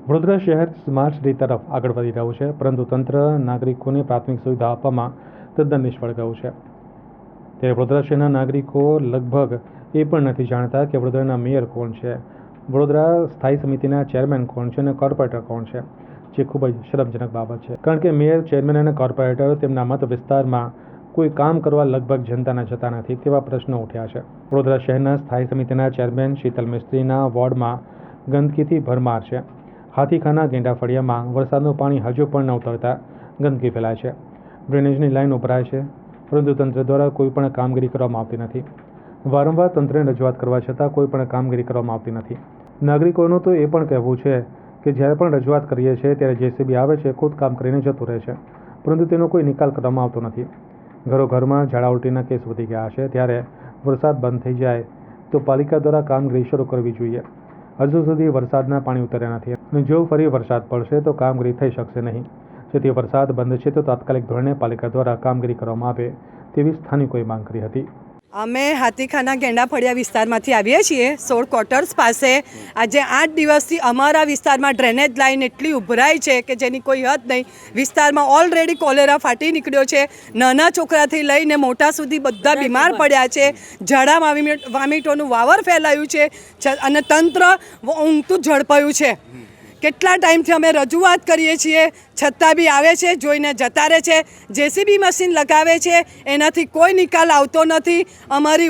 વડોદરા શહેર smart city તરફ આગળ વધી રહ્યું છે, પરંતુ તંત્ર નાગરિકોને પ્રાથમિક સુવિધા આપવામાં તદ્દન નિષ્ફળ ગયું છે। ત્યારે વડોદરા શહેરના નાગરિકો લગભગ એ પણ નથી જાણતા કે વડોદરાના મેયર કોણ છે, વડોદરા સ્થાયી સમિતિના ચેરમેન કોણ છે અને કોર્પોરેટર કોણ છે, જે ખૂબ જ શરમજનક બાબત છે। કારણ કે મેયર, ચેરમેન અને કોર્પોરેટર તેમના મત વિસ્તારમાં કોઈ કામ કરવા લગભગ જનતાના જતા નથી તેવા પ્રશ્નો ઉઠ્યા છે। વડોદરા શહેરના સ્થાયી સમિતિના ચેરમેન શીતલ મિસ્ત્રીના વોર્ડમાં ગંદકીથી ભરમાર છે। હાથીખાના ગેંડા ફળિયામાં વરસાદનું પાણી હજુ પણ ન ઉતરતા ગંદકી ફેલાય છે, ડ્રેનેજની લાઈન ઉભરાય છે, પરંતુ તંત્ર દ્વારા કોઈ પણ કામગીરી કરવામાં આવતી નથી। વારંવાર તંત્રને રજૂઆત કરવા છતાં કોઈ પણ કામગીરી કરવામાં આવતી નથી। નાગરિકોનું તો એ પણ કહેવું છે કે જ્યારે પણ રજૂઆત કરીએ છીએ ત્યારે જેસીબી આવે છે, ખુદ કામ કરીને જતું રહે છે, પરંતુ તેનો કોઈ નિકાલ કરવામાં આવતો નથી। ઘરોઘરમાં ઝાડા ઉલટીના કેસ વધી ગયા છે, ત્યારે વરસાદ બંધ થઈ જાય તો પાલિકા દ્વારા કામગીરી શરૂ કરવી જોઈએ। હજુ સુધી વરસાદના પાણી ઉતર્યા નથી અને જો ફરી વરસાદ પડશે તો કામગીરી થઈ શકશે નહીં, જેથી વરસાદ બંધ છે તો તાત્કાલિક ધોરણે પાલિકા દ્વારા કામગીરી કરવામાં આવે તેવી સ્થાનિકોએ માંગ કરી હતી। અમે હાથીખાના ગેંડા ફળિયા વિસ્તારમાંથી આવીએ છીએ, 16 ક્વાર્ટર્સ પાસે। આજે 8 દિવસથી અમારા વિસ્તારમાં ડ્રેનેજ લાઈન એટલી ઉભરાઈ છે કે જેની કોઈ હદ નહીં। વિસ્તારમાં ઓલરેડી કોલેરા ફાટી નીકળ્યો છે, નાના છોકરાથી લઈને મોટા સુધી બધા બીમાર પડ્યા છે, ઝાડા વામિટોનું વાવર ફેલાયું છે અને તંત્ર ઊંઘતું ઝડપાયું છે। કેટલા ટાઈમથી અમે રજૂઆત કરીએ છીએ, છતાં બી આવે છે, જોઈને જતા રહે છે, જેસીબી મશીન લગાવે છે, એનાથી કોઈ નિકાલ આવતો નથી। અમારી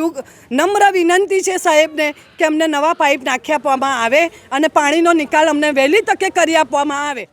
નમ્ર વિનંતી છે સાહેબને કે અમને નવા પાઇપ નાખી આપવામાં આવે અને પાણીનો નિકાલ અમને વહેલી તકે કરી આપવામાં આવે।